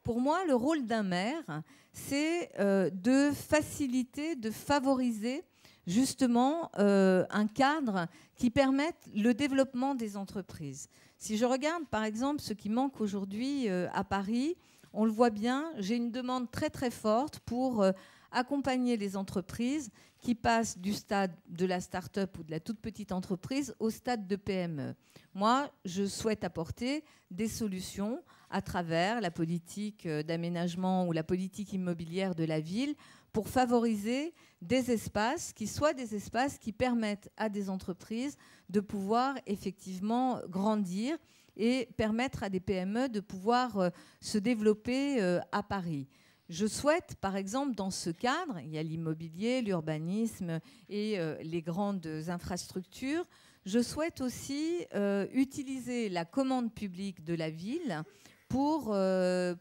Pour moi, le rôle d'un maire, c'est de faciliter, de favoriser justement un cadre qui permette le développement des entreprises. Si je regarde par exemple ce qui manque aujourd'hui à Paris, on le voit bien, j'ai une demande très très forte pour accompagner les entreprises qui passent du stade de la start-up ou de la toute petite entreprise au stade de PME. Moi, je souhaite apporter des solutions à travers la politique d'aménagement ou la politique immobilière de la ville pour favoriser des espaces qui soient des espaces qui permettent à des entreprises de pouvoir effectivement grandir et permettre à des PME de pouvoir se développer à Paris. Je souhaite, par exemple, dans ce cadre, il y a l'immobilier, l'urbanisme et les grandes infrastructures, je souhaite aussi utiliser la commande publique de la ville pour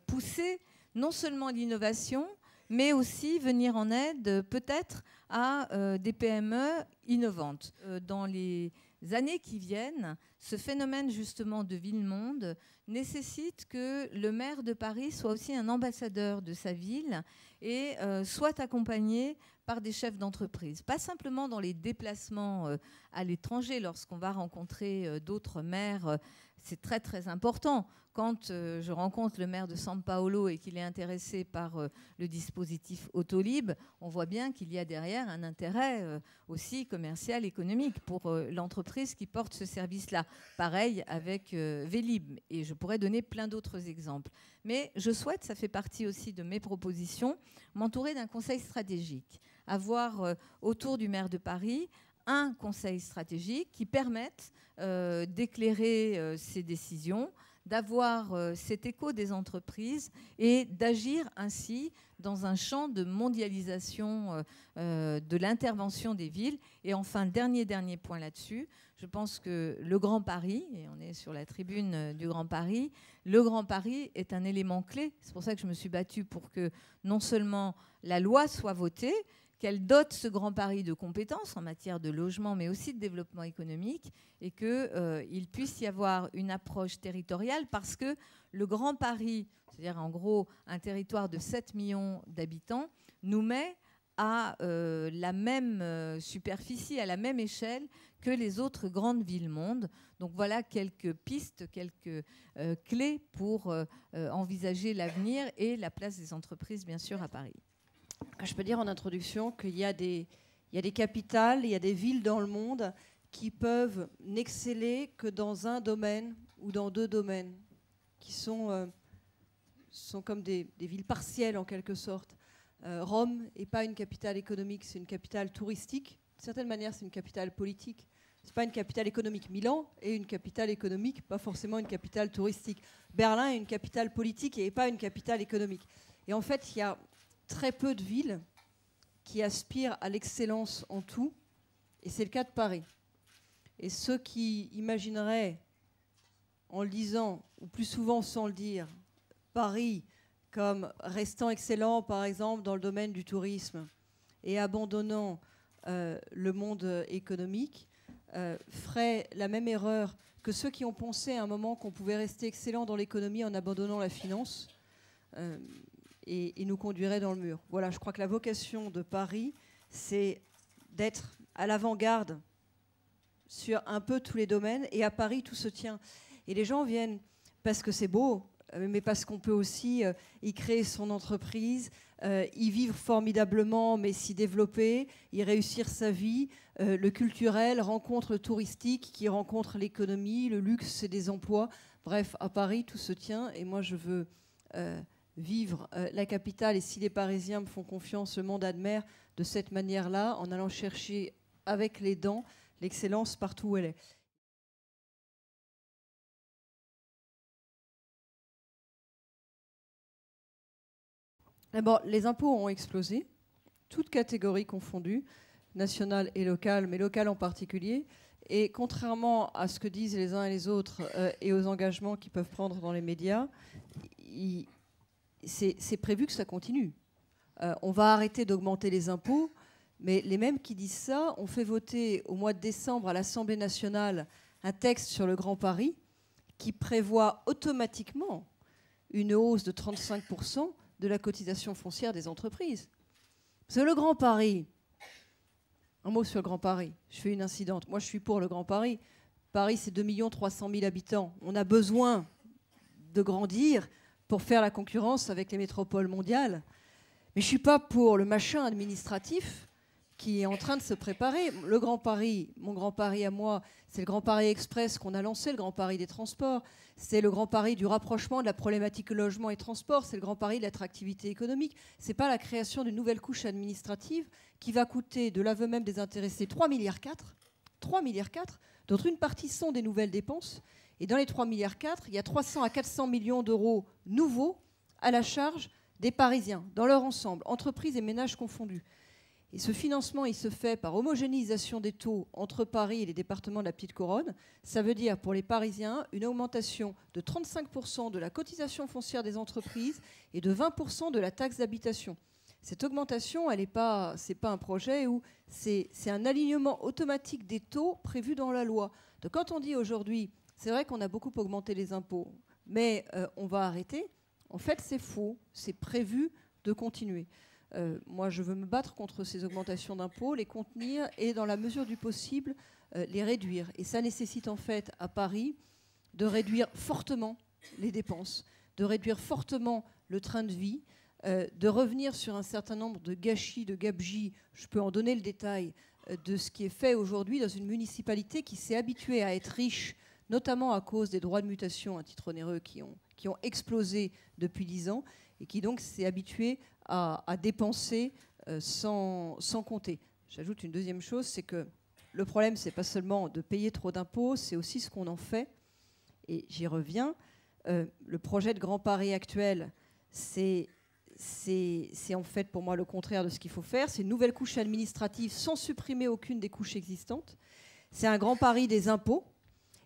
pousser non seulement l'innovation, mais aussi venir en aide peut-être à des PME innovantes. Dans les années qui viennent, ce phénomène justement de ville-monde nécessite que le maire de Paris soit aussi un ambassadeur de sa ville et soit accompagné par des chefs d'entreprise. Pas simplement dans les déplacements à l'étranger, lorsqu'on va rencontrer d'autres maires, c'est très très important. Quand je rencontre le maire de São Paulo et qu'il est intéressé par le dispositif Autolib, on voit bien qu'il y a derrière un intérêt aussi commercial, économique pour l'entreprise qui porte ce service-là. Pareil avec Vélib, et je pourrais donner plein d'autres exemples. Mais je souhaite, ça fait partie aussi de mes propositions, m'entourer d'un conseil stratégique, avoir autour du maire de Paris un conseil stratégique qui permette d'éclairer ses décisions, d'avoir cet écho des entreprises et d'agir ainsi dans un champ de mondialisation de l'intervention des villes. Et enfin, dernier point là-dessus, je pense que le Grand Paris, et on est sur la tribune du Grand Paris, le Grand Paris est un élément clé. C'est pour ça que je me suis battue pour que non seulement la loi soit votée, qu'elle dote ce Grand Paris de compétences en matière de logement, mais aussi de développement économique, et qu'il puisse y avoir une approche territoriale, parce que le Grand Paris, c'est-à-dire en gros un territoire de 7 millions d'habitants, nous met à la même superficie, à la même échelle que les autres grandes villes-monde. Donc voilà quelques pistes, quelques clés pour envisager l'avenir et la place des entreprises, bien sûr, à Paris. Je peux dire en introduction qu'il y a des capitales, il y a des villes dans le monde qui peuvent n'exceller que dans un domaine ou dans deux domaines, qui sont comme des villes partielles en quelque sorte. Rome n'est pas une capitale économique, c'est une capitale touristique. De certaine manière, c'est une capitale politique. Ce n'est pas une capitale économique. Milan est une capitale économique, pas forcément une capitale touristique. Berlin est une capitale politique et pas une capitale économique. Et en fait, il y a très peu de villes qui aspirent à l'excellence en tout, et c'est le cas de Paris. Et ceux qui imagineraient, en le disant, ou plus souvent sans le dire, Paris comme restant excellent, par exemple, dans le domaine du tourisme, et abandonnant le monde économique, feraient la même erreur que ceux qui ont pensé à un moment qu'on pouvait rester excellent dans l'économie en abandonnant la finance. Et nous conduirait dans le mur. Voilà, je crois que la vocation de Paris, c'est d'être à l'avant-garde sur un peu tous les domaines. Et à Paris, tout se tient. Et les gens viennent parce que c'est beau, mais parce qu'on peut aussi y créer son entreprise, y vivre formidablement, mais s'y développer, y réussir sa vie. Le culturel rencontre le touristique, qui rencontre l'économie, le luxe, c'est des emplois. Bref, à Paris, tout se tient. Et moi, je veux vivre la capitale, et si les Parisiens me font confiance, le monde admire de cette manière-là, en allant chercher avec les dents l'excellence partout où elle est. D'abord, les impôts ont explosé, toutes catégories confondues, nationales et locales, mais locales en particulier. Et contrairement à ce que disent les uns et les autres et aux engagements qu'ils peuvent prendre dans les médias, c'est prévu que ça continue. On va arrêter d'augmenter les impôts, mais les mêmes qui disent ça ont fait voter au mois de décembre à l'Assemblée nationale un texte sur le Grand Paris qui prévoit automatiquement une hausse de 35% de la cotisation foncière des entreprises. Parce que le Grand Paris, un mot sur le Grand Paris, je fais une incidente. Moi, je suis pour le Grand Paris. Paris, c'est 2 300 000 habitants. On a besoin de grandir pour faire la concurrence avec les métropoles mondiales. Mais je ne suis pas pour le machin administratif qui est en train de se préparer. Le Grand Paris, mon Grand Paris à moi, c'est le Grand Paris Express qu'on a lancé, le Grand Paris des transports. C'est le Grand Paris du rapprochement de la problématique logement et transport. C'est le Grand Paris de l'attractivité économique. Ce n'est pas la création d'une nouvelle couche administrative qui va coûter, de l'aveu même des intéressés, 3,4 milliards. 3,4 milliards, dont une partie sont des nouvelles dépenses. Et dans les 3,4 milliards, il y a 300 à 400 millions d'euros nouveaux à la charge des Parisiens, dans leur ensemble, entreprises et ménages confondus. Et ce financement, il se fait par homogénéisation des taux entre Paris et les départements de la Petite Couronne. Ça veut dire pour les Parisiens une augmentation de 35% de la cotisation foncière des entreprises et de 20% de la taxe d'habitation. Cette augmentation, ce n'est pas un projet où c'est un alignement automatique des taux prévus dans la loi. Donc quand on dit aujourd'hui, c'est vrai qu'on a beaucoup augmenté les impôts, mais on va arrêter, en fait c'est faux, c'est prévu de continuer. Moi, je veux me battre contre ces augmentations d'impôts, les contenir et, dans la mesure du possible, les réduire. Et ça nécessite en fait, à Paris, de réduire fortement les dépenses, de réduire fortement le train de vie, de revenir sur un certain nombre de gâchis, de gabegies, je peux en donner le détail, de ce qui est fait aujourd'hui dans une municipalité qui s'est habituée à être riche, notamment à cause des droits de mutation à titre onéreux qui ont explosé depuis 10 ans, et qui donc s'est habituée à dépenser sans compter. J'ajoute une deuxième chose, c'est que le problème, c'est pas seulement de payer trop d'impôts, c'est aussi ce qu'on en fait. Et j'y reviens. Le projet de Grand Paris actuel, c'est en fait pour moi le contraire de ce qu'il faut faire. C'est une nouvelle couche administrative sans supprimer aucune des couches existantes. C'est un Grand Paris des impôts.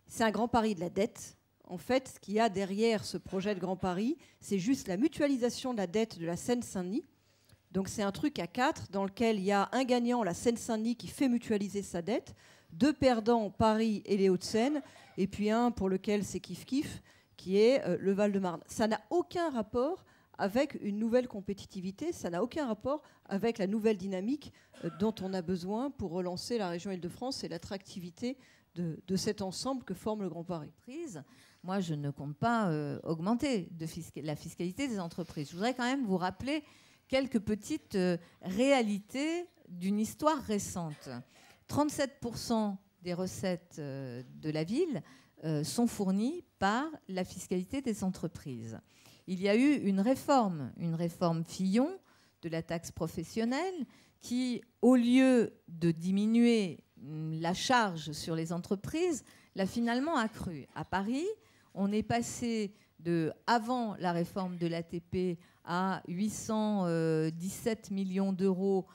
C'est un Grand Paris de la dette. En fait, ce qu'il y a derrière ce projet de Grand Paris, c'est juste la mutualisation de la dette de la Seine-Saint-Denis. Donc c'est un truc à 4 dans lequel il y a un gagnant, la Seine-Saint-Denis, qui fait mutualiser sa dette, 2 perdants, Paris et les Hauts-de-Seine, et puis un pour lequel c'est kiff-kiff, qui est le Val-de-Marne. Ça n'a aucun rapport avec une nouvelle compétitivité, ça n'a aucun rapport avec la nouvelle dynamique dont on a besoin pour relancer la région Île-de-France et l'attractivité de cet ensemble que forme le Grand Paris. Moi, je ne compte pas augmenter la fiscalité des entreprises. Je voudrais quand même vous rappeler quelques petites réalités d'une histoire récente. 37% des recettes de la ville sont fournies par la fiscalité des entreprises. Il y a eu une réforme Fillon de la taxe professionnelle qui, au lieu de diminuer la charge sur les entreprises, l'a finalement accrue. À Paris, on est passé avant la réforme de l'ATP à 817 millions d'euros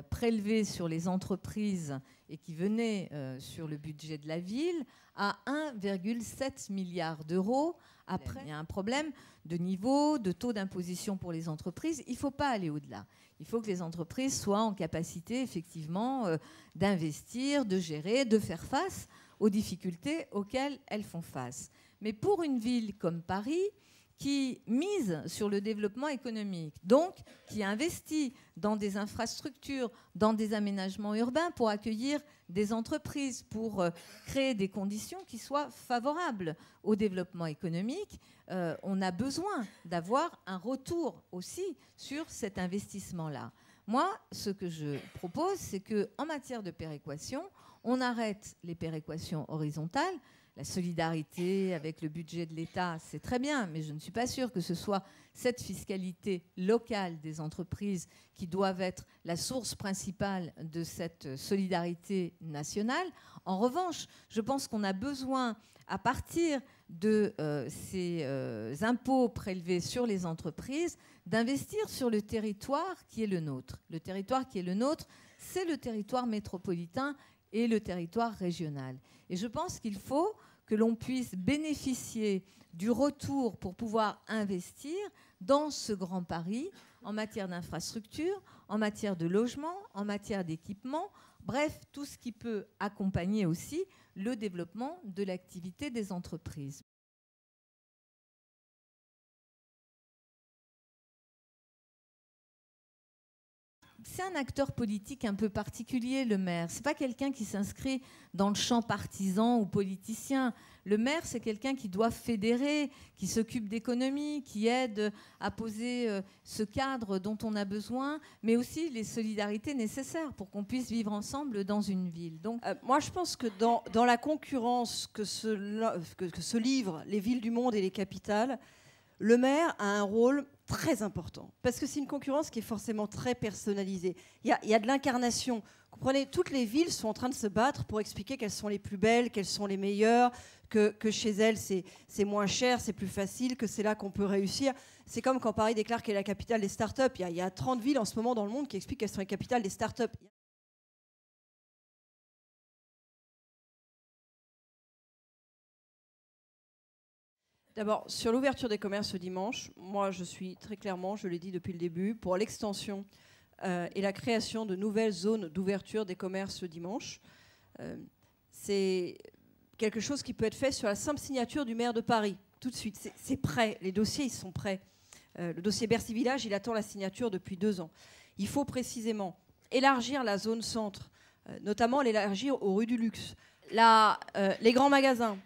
prélevés sur les entreprises et qui venaient sur le budget de la ville à 1,7 milliard d'euros. Après, il y a un problème de niveau, de taux d'imposition pour les entreprises. Il ne faut pas aller au-delà. Il faut que les entreprises soient en capacité, effectivement, d'investir, de gérer, de faire face aux difficultés auxquelles elles font face. Mais pour une ville comme Paris, qui mise sur le développement économique, donc qui investit dans des infrastructures, dans des aménagements urbains pour accueillir des entreprises, pour créer des conditions qui soient favorables au développement économique, on a besoin d'avoir un retour aussi sur cet investissement-là. Moi, ce que je propose, c'est qu'en matière de péréquation, on arrête les péréquations horizontales. La solidarité avec le budget de l'État, c'est très bien, mais je ne suis pas sûre que ce soit cette fiscalité locale des entreprises qui doivent être la source principale de cette solidarité nationale. En revanche, je pense qu'on a besoin, à partir de ces impôts prélevés sur les entreprises, d'investir sur le territoire qui est le nôtre. Le territoire qui est le nôtre, c'est le territoire métropolitain et le territoire régional. Et je pense qu'il faut que l'on puisse bénéficier du retour pour pouvoir investir dans ce Grand Paris en matière d'infrastructure, en matière de logement, en matière d'équipement, bref, tout ce qui peut accompagner aussi le développement de l'activité des entreprises. c'est un acteur politique un peu particulier, le maire. C'est pas quelqu'un qui s'inscrit dans le champ partisan ou politicien. Le maire, c'est quelqu'un qui doit fédérer, qui s'occupe d'économie, qui aide à poser ce cadre dont on a besoin, mais aussi les solidarités nécessaires pour qu'on puisse vivre ensemble dans une ville. Donc, moi, je pense que dans la concurrence que se livrent les villes du monde et les capitales, le maire a un rôle très important. Parce que c'est une concurrence qui est forcément très personnalisée. Il y a de l'incarnation. Comprenez, toutes les villes sont en train de se battre pour expliquer qu'elles sont les plus belles, qu'elles sont les meilleures, que chez elles, c'est moins cher, c'est plus facile, que c'est là qu'on peut réussir. C'est comme quand Paris déclare qu'elle est la capitale des startups. Il y a 30 villes en ce moment dans le monde qui expliquent qu'elles sont les capitales des startups. D'abord, sur l'ouverture des commerces ce dimanche, moi je suis très clairement, je l'ai dit depuis le début, pour l'extension et la création de nouvelles zones d'ouverture des commerces le dimanche. C'est quelque chose qui peut être fait sur la simple signature du maire de Paris, tout de suite. C'est prêt, les dossiers ils sont prêts. Le dossier Bercy Village, il attend la signature depuis 2 ans. Il faut précisément élargir la zone centre, notamment l'élargir aux rues du luxe. Là, les grands magasins,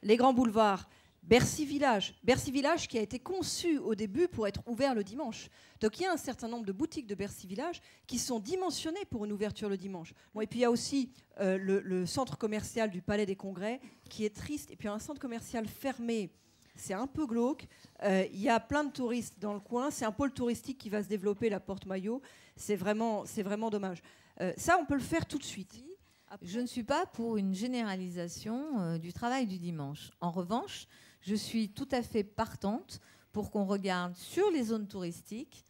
les grands boulevards, Bercy Village qui a été conçu au début pour être ouvert le dimanche. Donc il y a un certain nombre de boutiques de Bercy Village qui sont dimensionnées pour une ouverture le dimanche. Bon, et puis il y a aussi le centre commercial du Palais des Congrès qui est triste. Et puis un centre commercial fermé, c'est un peu glauque. Il y a plein de touristes dans le coin. C'est un pôle touristique qui va se développer, la Porte-Maillot. C'est vraiment dommage. Ça, on peut le faire tout de suite. Je ne suis pas pour une généralisation du travail du dimanche. En revanche, je suis tout à fait partante pour qu'on regarde sur les zones touristiques,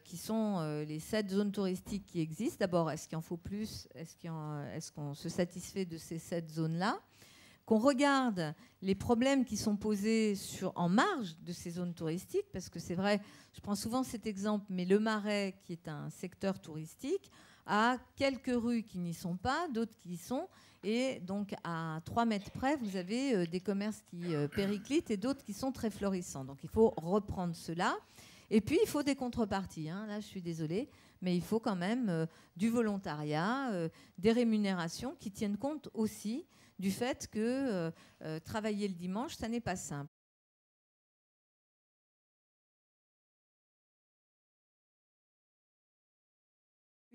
qui sont les 7 zones touristiques qui existent. D'abord, est-ce qu'il en faut plus ? Est-ce qu'on se satisfait de ces 7 zones-là ? Qu'on regarde les problèmes qui sont posés en marge de ces zones touristiques, parce que c'est vrai, je prends souvent cet exemple, mais le Marais, qui est un secteur touristique, a quelques rues qui n'y sont pas, d'autres qui y sont, et donc à 3 mètres près, vous avez des commerces qui périclitent et d'autres qui sont très florissants. Donc il faut reprendre cela. Et puis il faut des contreparties, hein. Là je suis désolée, mais il faut quand même du volontariat, des rémunérations qui tiennent compte aussi du fait que travailler le dimanche, ça n'est pas simple.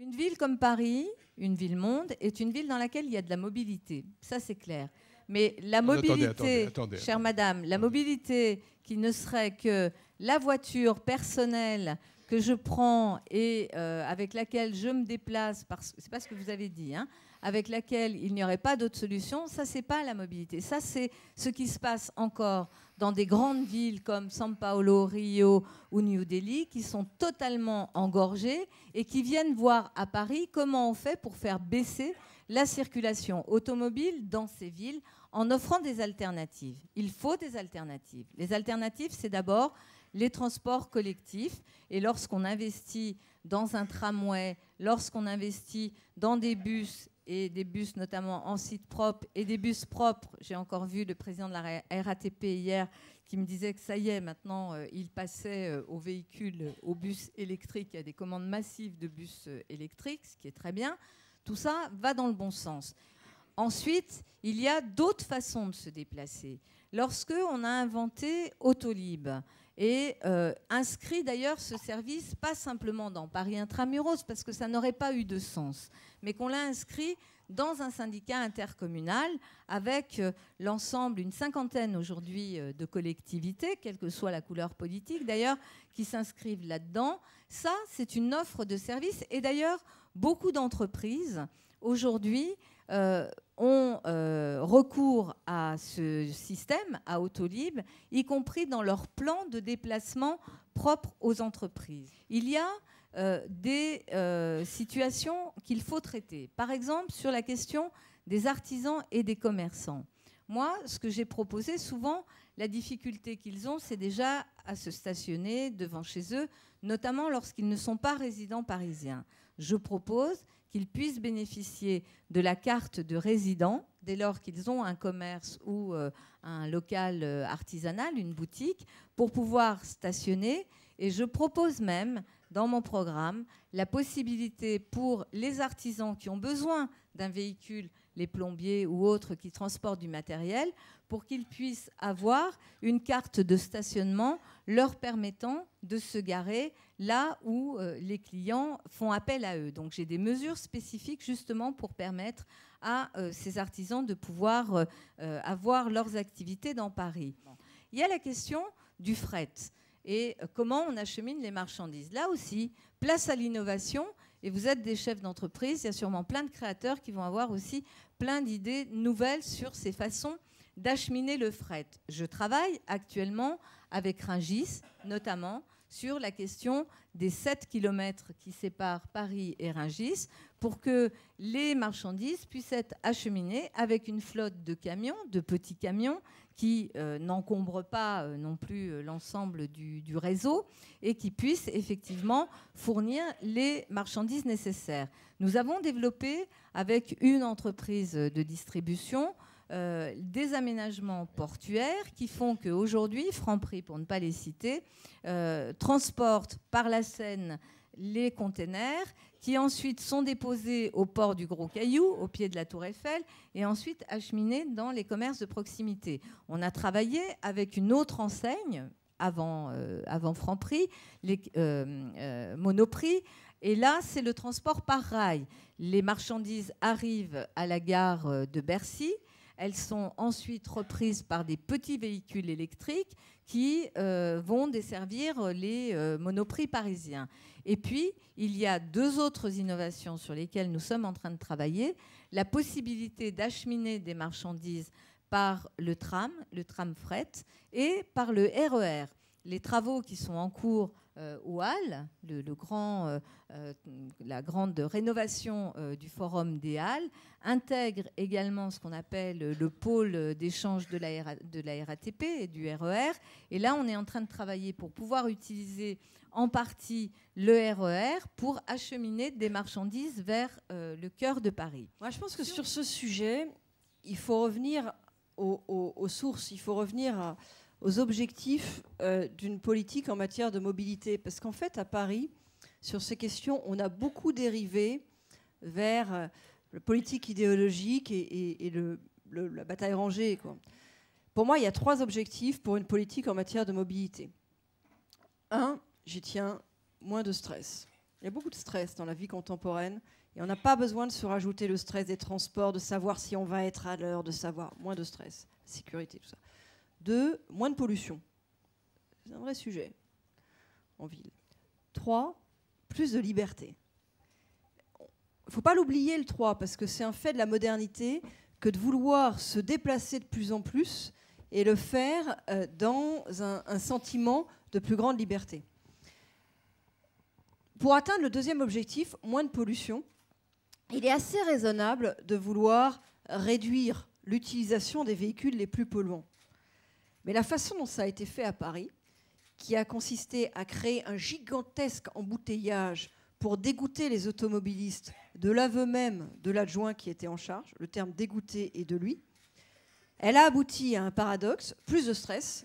Une ville comme Paris, une ville-monde, est une ville dans laquelle il y a de la mobilité. Ça, c'est clair. Mais la mobilité, attendez. chère madame, la mobilité qui ne serait que la voiture personnelle que je prends et avec laquelle je me déplace, c'est pas ce que vous avez dit, hein, avec laquelle il n'y aurait pas d'autre solution, ça, c'est pas la mobilité. Ça, c'est ce qui se passe encore dans des grandes villes comme São Paulo, Rio ou New Delhi, qui sont totalement engorgées et qui viennent voir à Paris comment on fait pour faire baisser la circulation automobile dans ces villes en offrant des alternatives. Il faut des alternatives. Les alternatives, c'est d'abord les transports collectifs. Et lorsqu'on investit dans un tramway, lorsqu'on investit dans des bus, et des bus notamment en site propre, et des bus propres, j'ai encore vu le président de la RATP hier qui me disait que ça y est, maintenant, il passait aux véhicules, aux bus électriques. Il y a des commandes massives de bus électriques, ce qui est très bien. Tout ça va dans le bon sens. Ensuite, il y a d'autres façons de se déplacer. Lorsqu'on a inventé Autolib et inscrit d'ailleurs ce service, pas simplement dans Paris Intramuros, parce que ça n'aurait pas eu de sens, mais qu'on l'a inscrit dans un syndicat intercommunal avec l'ensemble, une cinquantaine aujourd'hui de collectivités, quelle que soit la couleur politique d'ailleurs, qui s'inscrivent là-dedans. Ça, c'est une offre de service. Et d'ailleurs, beaucoup d'entreprises aujourd'hui ont recours à ce système, à Autolib, y compris dans leur plan de déplacement propre aux entreprises. Il y a des situations qu'il faut traiter. Par exemple, sur la question des artisans et des commerçants. Moi, ce que j'ai proposé, souvent, la difficulté qu'ils ont, c'est déjà à se stationner devant chez eux, notamment lorsqu'ils ne sont pas résidents parisiens. Je propose qu'ils puissent bénéficier de la carte de résident dès lors qu'ils ont un commerce ou un local artisanal, une boutique, pour pouvoir stationner. Et je propose même dans mon programme la possibilité pour les artisans qui ont besoin d'un véhicule, les plombiers ou autres qui transportent du matériel, pour qu'ils puissent avoir une carte de stationnement leur permettant de se garer là où les clients font appel à eux. Donc j'ai des mesures spécifiques justement pour permettre à ces artisans de pouvoir avoir leurs activités dans Paris. Il y a la question du fret et comment on achemine les marchandises. Là aussi, place à l'innovation. Et vous êtes des chefs d'entreprise, il y a sûrement plein de créateurs qui vont avoir aussi plein d'idées nouvelles sur ces façons d'acheminer le fret. Je travaille actuellement avec Rungis, notamment sur la question des 7 km qui séparent Paris et Rungis, pour que les marchandises puissent être acheminées avec une flotte de camions, de petits camions, qui n'encombrent pas non plus l'ensemble du réseau et qui puissent effectivement fournir les marchandises nécessaires. Nous avons développé avec une entreprise de distribution des aménagements portuaires qui font qu'aujourd'hui, Franprix, pour ne pas les citer, transporte par la Seine les containers qui ensuite sont déposés au port du Gros Caillou, au pied de la Tour Eiffel, et ensuite acheminés dans les commerces de proximité. On a travaillé avec une autre enseigne, avant Franprix, Monoprix, et là, c'est le transport par rail. Les marchandises arrivent à la gare de Bercy. Elles sont ensuite reprises par des petits véhicules électriques qui vont desservir les monoprix parisiens. Et puis, il y a 2 autres innovations sur lesquelles nous sommes en train de travailler. La possibilité d'acheminer des marchandises par le tram fret, et par le RER. Les travaux qui sont en cours au Halles, la grande rénovation du Forum des Halles, intègre également ce qu'on appelle le pôle d'échange de la RATP et du RER. Et là, on est en train de travailler pour pouvoir utiliser en partie le RER pour acheminer des marchandises vers le cœur de Paris. Moi, je pense que sur ce sujet, il faut revenir aux sources, il faut revenir aux objectifs d'une politique en matière de mobilité. Parce qu'en fait, à Paris, sur ces questions, on a beaucoup dérivé vers la politique idéologique et la bataille rangée, quoi. Pour moi, il y a 3 objectifs pour une politique en matière de mobilité. 1, j'y tiens, moins de stress. Il y a beaucoup de stress dans la vie contemporaine et on n'a pas besoin de se rajouter le stress des transports, de savoir si on va être à l'heure, de savoir moins de stress, sécurité, tout ça. 2, moins de pollution. C'est un vrai sujet en ville. 3, plus de liberté. Il ne faut pas l'oublier, le 3, parce que c'est un fait de la modernité que de vouloir se déplacer de plus en plus et le faire dans un sentiment de plus grande liberté. Pour atteindre le 2e objectif, moins de pollution, il est assez raisonnable de vouloir réduire l'utilisation des véhicules les plus polluants. Mais la façon dont ça a été fait à Paris, qui a consisté à créer un gigantesque embouteillage pour dégoûter les automobilistes de l'aveu même de l'adjoint qui était en charge, le terme dégoûter est de lui, elle a abouti à un paradoxe, plus de stress,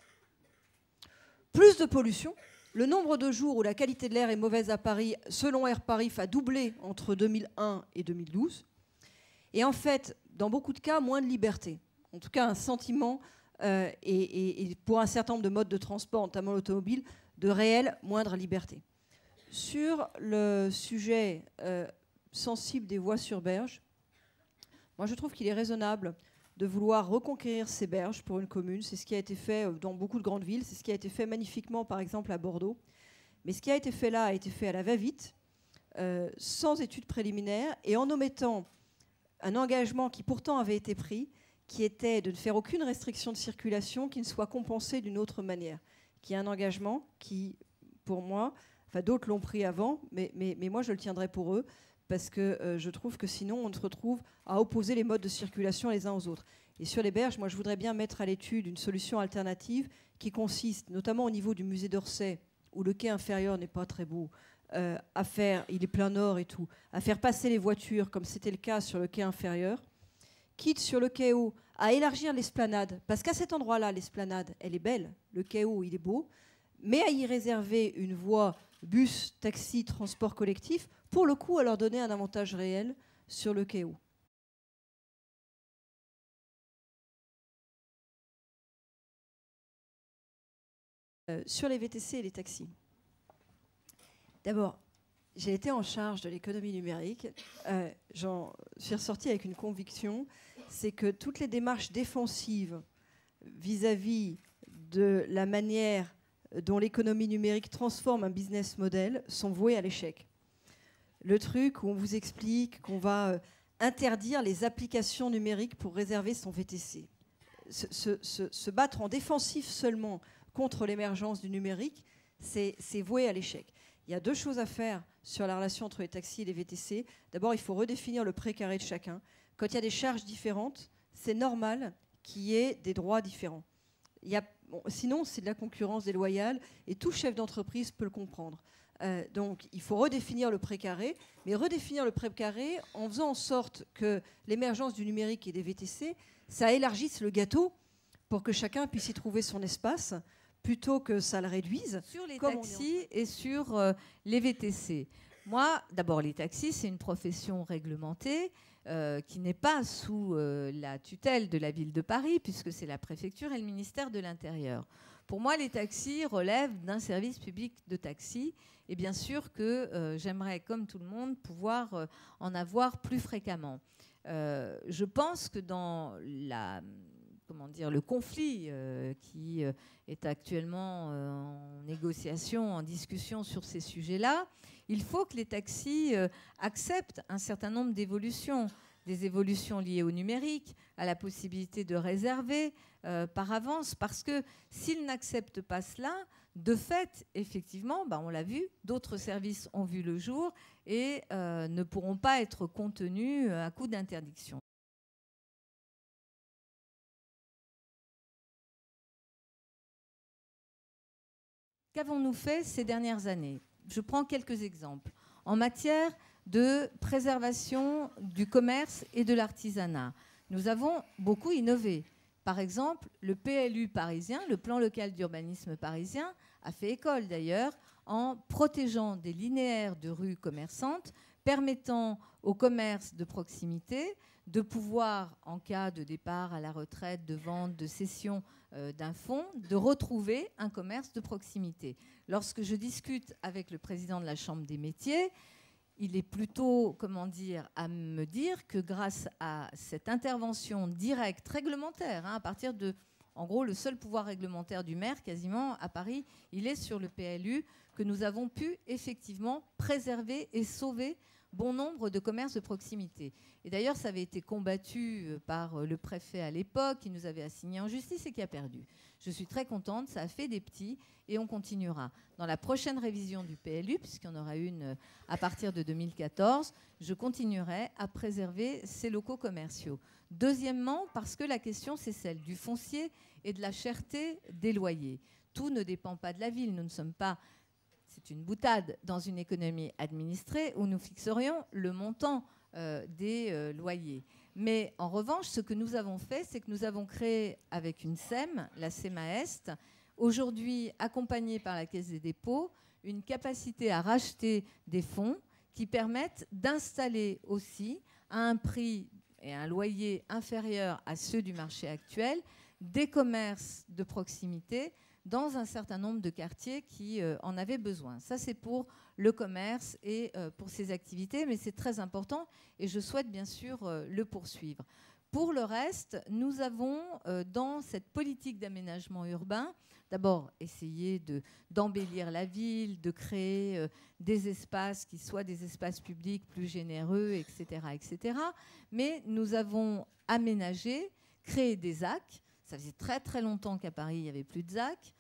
plus de pollution. Le nombre de jours où la qualité de l'air est mauvaise à Paris, selon Air Paris, a doublé entre 2001 et 2012. Et en fait, dans beaucoup de cas, moins de liberté. En tout cas, un sentiment, et pour un certain nombre de modes de transport, notamment l'automobile, de réelle moindre liberté. Sur le sujet sensible des voies sur berge, moi je trouve qu'il est raisonnable de vouloir reconquérir ces berges pour une commune. C'est ce qui a été fait dans beaucoup de grandes villes. C'est ce qui a été fait magnifiquement, par exemple, à Bordeaux. Mais ce qui a été fait là a été fait à la va-vite, sans études préliminaires, et en omettant un engagement qui pourtant avait été pris, qui était de ne faire aucune restriction de circulation qui ne soit compensée d'une autre manière. Qui est un engagement qui, pour moi, enfin d'autres l'ont pris avant, mais moi je le tiendrai pour eux, parce que je trouve que sinon on se retrouve à opposer les modes de circulation les uns aux autres. Et sur les berges, moi je voudrais bien mettre à l'étude une solution alternative qui consiste, notamment au niveau du musée d'Orsay, où le quai inférieur n'est pas très beau, à faire, il est plein nord et tout, à faire passer les voitures comme c'était le cas sur le quai inférieur, quitte sur le quai haut à élargir l'esplanade, parce qu'à cet endroit-là, l'esplanade, elle est belle, le quai haut, il est beau, mais à y réserver une voie bus, taxi, transport collectif, pour le coup à leur donner un avantage réel sur le quai haut. Sur les VTC et les taxis. D'abord, j'ai été en charge de l'économie numérique. J'en suis ressortie avec une conviction, c'est que toutes les démarches défensives vis-à-vis de la manière dont l'économie numérique transforme un business model sont vouées à l'échec. Le truc où on vous explique qu'on va interdire les applications numériques pour réserver son VTC. Se battre en défensif seulement contre l'émergence du numérique, c'est voué à l'échec. Il y a deux choses à faire sur la relation entre les taxis et les VTC. D'abord, il faut redéfinir le prix carré de chacun. Quand il y a des charges différentes, c'est normal qu'il y ait des droits différents. Sinon, c'est de la concurrence déloyale et tout chef d'entreprise peut le comprendre. Donc, il faut redéfinir le prix carré, mais redéfinir le prix carré en faisant en sorte que l'émergence du numérique et des VTC, ça élargisse le gâteau pour que chacun puisse y trouver son espace, plutôt que ça le réduise. Sur les taxis et sur les VTC. Moi, d'abord, les taxis, c'est une profession réglementée qui n'est pas sous la tutelle de la ville de Paris, puisque c'est la préfecture et le ministère de l'Intérieur. Pour moi, les taxis relèvent d'un service public de taxi. Et bien sûr que j'aimerais, comme tout le monde, pouvoir en avoir plus fréquemment. Je pense que dans le conflit qui est actuellement en négociation, en discussion sur ces sujets-là, il faut que les taxis acceptent un certain nombre d'évolutions, des évolutions liées au numérique, à la possibilité de réserver par avance, parce que s'ils n'acceptent pas cela, de fait, effectivement, on l'a vu, d'autres services ont vu le jour et ne pourront pas être contenus à coup d'interdiction. Qu'avons-nous fait ces dernières années? Je prends quelques exemples. En matière de préservation du commerce et de l'artisanat, nous avons beaucoup innové. Par exemple, le PLU parisien, le plan local d'urbanisme parisien, a fait école d'ailleurs en protégeant des linéaires de rues commerçantes permettant au commerce de proximité de pouvoir, en cas de départ à la retraite, de vente, de cession d'un fonds, de retrouver un commerce de proximité. Lorsque je discute avec le président de la Chambre des métiers, il est plutôt, à me dire que grâce à cette intervention directe, réglementaire, à partir de, en gros, le seul pouvoir réglementaire du maire, quasiment, à Paris, il est sur le PLU, que nous avons pu effectivement préserver et sauver bon nombre de commerces de proximité. Et d'ailleurs, ça avait été combattu par le préfet à l'époque, qui nous avait assigné en justice et qui a perdu. Je suis très contente, ça a fait des petits et on continuera. Dans la prochaine révision du PLU, puisqu'il y en aura une à partir de 2014, je continuerai à préserver ces locaux commerciaux. Deuxièmement, parce que la question, c'est celle du foncier et de la cherté des loyers. Tout ne dépend pas de la ville. Nous ne sommes pas, c'est une boutade, dans une économie administrée où nous fixerions le montant des loyers. Mais en revanche, ce que nous avons fait, c'est que nous avons créé avec une SEM, la SEMA-Est, aujourd'hui accompagnée par la Caisse des dépôts, une capacité à racheter des fonds qui permettent d'installer aussi à un prix et un loyer inférieur à ceux du marché actuel des commerces de proximité dans un certain nombre de quartiers qui en avaient besoin. Ça, c'est pour le commerce et pour ses activités, mais c'est très important et je souhaite bien sûr le poursuivre. Pour le reste, nous avons dans cette politique d'aménagement urbain, d'abord essayé d'embellir la ville, de créer des espaces qui soient des espaces publics plus généreux, etc., etc. Mais nous avons aménagé, créé des ZAC. Ça faisait très très longtemps qu'à Paris, il n'y avait plus de ZAC.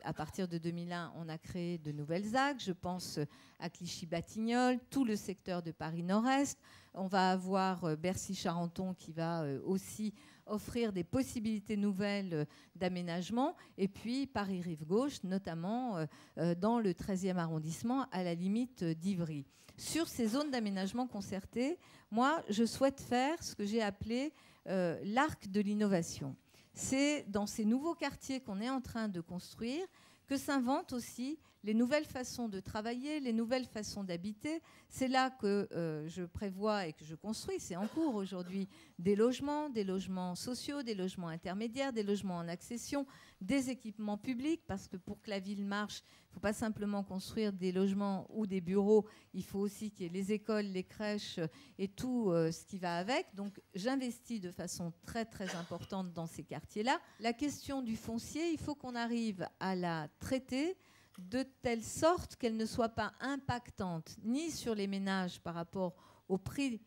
À partir de 2001, on a créé de nouvelles ZAC. Je pense à Clichy-Batignolles, tout le secteur de Paris Nord-Est. On va avoir Bercy-Charenton qui va aussi offrir des possibilités nouvelles d'aménagement. Et puis Paris-Rive-Gauche, notamment dans le 13e arrondissement, à la limite d'Ivry. Sur ces zones d'aménagement concerté, moi, je souhaite faire ce que j'ai appelé l'arc de l'innovation. C'est dans ces nouveaux quartiers qu'on est en train de construire que s'inventent aussi les nouvelles façons de travailler, les nouvelles façons d'habiter. C'est là que je prévois et que je construis, c'est en cours aujourd'hui, des logements sociaux, des logements intermédiaires, des logements en accession, des équipements publics, parce que pour que la ville marche, il ne faut pas simplement construire des logements ou des bureaux, il faut aussi qu'il y ait les écoles, les crèches et tout ce qui va avec. Donc j'investis de façon très très importante dans ces quartiers-là. La question du foncier, il faut qu'on arrive à la traiter de telle sorte qu'elle ne soit pas impactante ni sur les ménages par rapport au prix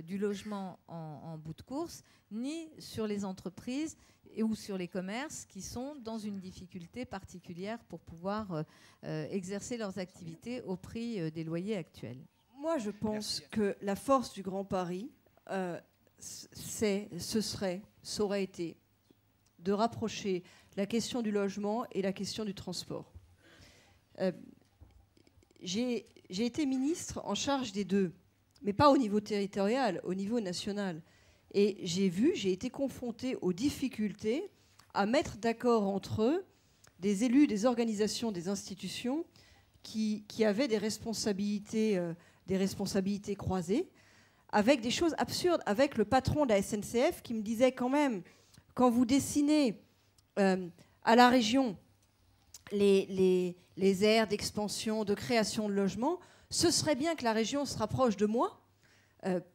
du logement en bout de course, ni sur les entreprises ou sur les commerces qui sont dans une difficulté particulière pour pouvoir exercer leurs activités au prix des loyers actuels. Moi, je pense que la force du Grand Paris, ça aurait été de rapprocher la question du logement et la question du transport. J'ai été ministre en charge des deux, mais pas au niveau territorial, au niveau national. Et j'ai été confrontée aux difficultés à mettre d'accord entre eux des élus, des organisations, des institutions qui avaient des responsabilités croisées, avec des choses absurdes, avec le patron de la SNCF qui me disait quand même, quand vous dessinez à la région les aires d'expansion, de création de logements, ce serait bien que la région se rapproche de moi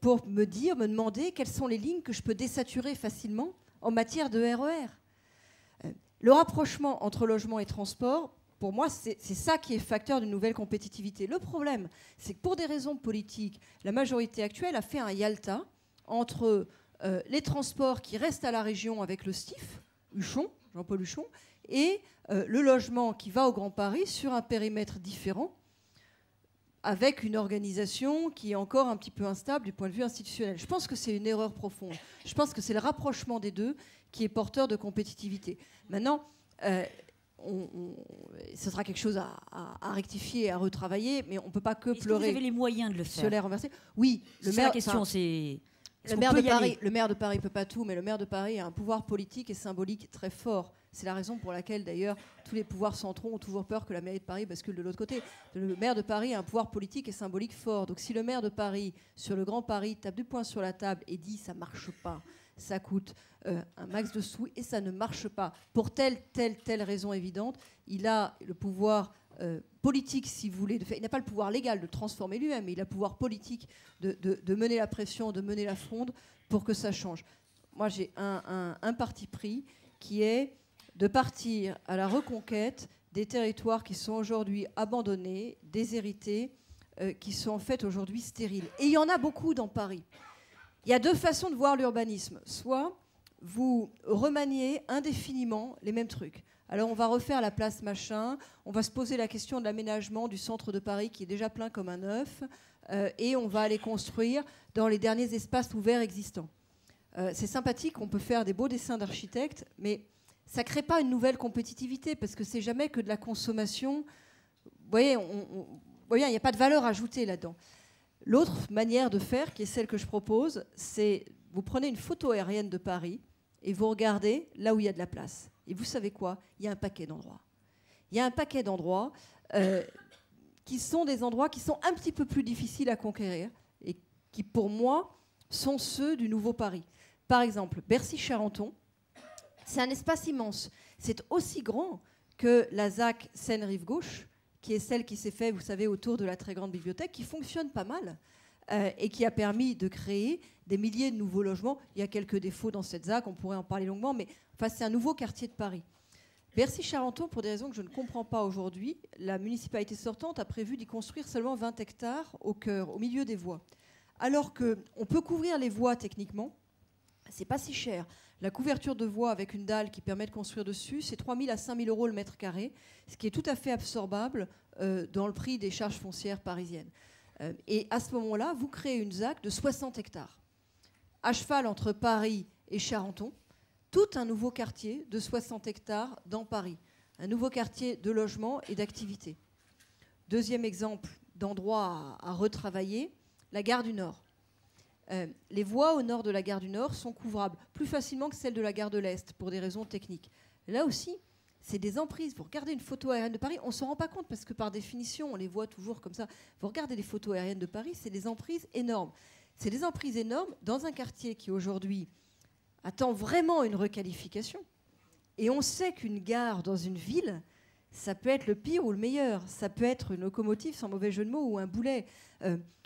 pour me demander quelles sont les lignes que je peux désaturer facilement en matière de RER. Le rapprochement entre logement et transport, pour moi, c'est ça qui est facteur d'une nouvelle compétitivité. Le problème, c'est que pour des raisons politiques, la majorité actuelle a fait un Yalta entre les transports qui restent à la région avec le STIF, Jean-Paul Huchon, et le logement qui va au Grand Paris sur un périmètre différent, avec une organisation qui est encore un petit peu instable du point de vue institutionnel. Je pense que c'est une erreur profonde. Je pense que c'est le rapprochement des deux qui est porteur de compétitivité. Maintenant, ce sera quelque chose à rectifier, à retravailler, mais on ne peut pas que pleurer. Vous avez les moyens de le faire. Sur les renverser. Oui, la question, c'est... Le maire de Paris ne peut pas tout, mais le maire de Paris a un pouvoir politique et symbolique très fort. C'est la raison pour laquelle, d'ailleurs, tous les pouvoirs centraux ont toujours peur que la mairie de Paris bascule de l'autre côté. Le maire de Paris a un pouvoir politique et symbolique fort. Donc si le maire de Paris, sur le Grand Paris, tape du poing sur la table et dit « ça ne marche pas », ça coûte un max de sous et ça ne marche pas, pour telle raison évidente, il a le pouvoir politique, si vous voulez, il n'a pas le pouvoir légal de transformer lui-même, mais il a le pouvoir politique de mener la pression, de mener la fronde pour que ça change. Moi, j'ai un parti pris qui est de partir à la reconquête des territoires qui sont aujourd'hui abandonnés, déshérités, qui sont en fait aujourd'hui stériles. Et il y en a beaucoup dans Paris. Il y a deux façons de voir l'urbanisme. Soit vous remaniez indéfiniment les mêmes trucs. Alors on va refaire la place machin, on va se poser la question de l'aménagement du centre de Paris qui est déjà plein comme un œuf, et on va aller construire dans les derniers espaces ouverts existants. C'est sympathique, on peut faire des beaux dessins d'architectes, mais ça ne crée pas une nouvelle compétitivité parce que c'est jamais que de la consommation. Vous voyez, il n'y a pas de valeur ajoutée là-dedans. L'autre manière de faire, qui est celle que je propose, c'est vous prenez une photo aérienne de Paris et vous regardez là où il y a de la place. Et vous savez quoi ? Il y a un paquet d'endroits. Il y a un paquet d'endroits qui sont des endroits qui sont un petit peu plus difficiles à conquérir et qui, pour moi, sont ceux du Nouveau Paris. Par exemple, Bercy-Charenton, c'est un espace immense. C'est aussi grand que la ZAC Seine-Rive-Gauche, qui est celle qui s'est faite, vous savez, autour de la très grande bibliothèque, qui fonctionne pas mal et qui a permis de créer des milliers de nouveaux logements. Il y a quelques défauts dans cette ZAC, on pourrait en parler longuement, mais enfin, c'est un nouveau quartier de Paris. Bercy-Charenton, pour des raisons que je ne comprends pas aujourd'hui, la municipalité sortante a prévu d'y construire seulement 20 hectares au cœur, au milieu des voies. Alors qu'on peut couvrir les voies techniquement, c'est pas si cher. La couverture de voies avec une dalle qui permet de construire dessus, c'est 3 000 à 5 000 euros le mètre carré, ce qui est tout à fait absorbable dans le prix des charges foncières parisiennes. Et à ce moment-là, vous créez une ZAC de 60 hectares. À cheval entre Paris et Charenton, tout un nouveau quartier de 60 hectares dans Paris. Un nouveau quartier de logement et d'activité. Deuxième exemple d'endroit à retravailler, la gare du Nord. Les voies au nord de la gare du Nord sont couvrables plus facilement que celles de la gare de l'Est pour des raisons techniques. Là aussi, c'est des emprises. Vous regardez une photo aérienne de Paris, on ne s'en rend pas compte parce que par définition, on les voit toujours comme ça. Vous regardez les photos aériennes de Paris, c'est des emprises énormes. C'est des emprises énormes dans un quartier qui aujourd'hui attend vraiment une requalification. Et on sait qu'une gare dans une ville, ça peut être le pire ou le meilleur. Ça peut être une locomotive, sans mauvais jeu de mots, ou un boulet.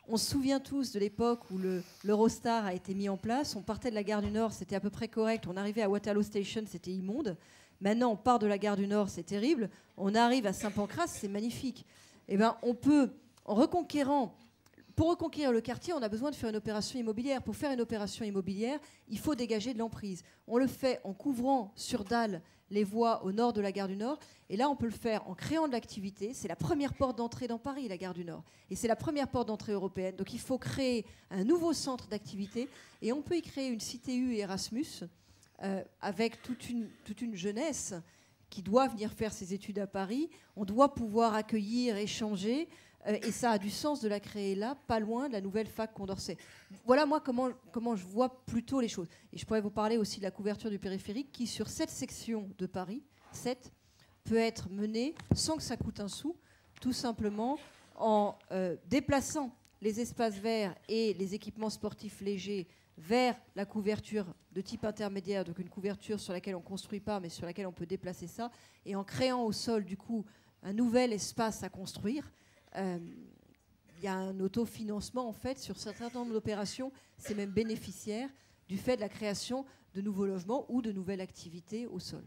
On se souvient tous de l'époque où l'Eurostar a été mis en place. On partait de la gare du Nord, c'était à peu près correct. On arrivait à Waterloo Station, c'était immonde. Maintenant, on part de la gare du Nord, c'est terrible. On arrive à Saint-Pancras, c'est magnifique. Eh ben, on peut, pour reconquérir le quartier, on a besoin de faire une opération immobilière. Pour faire une opération immobilière, il faut dégager de l'emprise. On le fait en couvrant sur dalle les voies au nord de la gare du Nord. Et là, on peut le faire en créant de l'activité. C'est la première porte d'entrée dans Paris, la gare du Nord. Et c'est la première porte d'entrée européenne. Donc il faut créer un nouveau centre d'activité. Et on peut y créer une CTU et Erasmus avec toute une jeunesse qui doit venir faire ses études à Paris. On doit pouvoir accueillir, échanger. Et ça a du sens de la créer là, pas loin de la nouvelle fac Condorcet. Voilà, moi, comment je vois plutôt les choses. Et je pourrais vous parler aussi de la couverture du périphérique qui, sur cette section de Paris, 7, peut être menée sans que ça coûte un sou, tout simplement en déplaçant les espaces verts et les équipements sportifs légers vers la couverture de type intermédiaire, donc une couverture sur laquelle on ne construit pas, mais sur laquelle on peut déplacer ça, et en créant au sol, du coup, un nouvel espace à construire. Il y a un autofinancement, en fait, sur un certain nombre d'opérations. C'est même bénéficiaire du fait de la création de nouveaux logements ou de nouvelles activités au sol.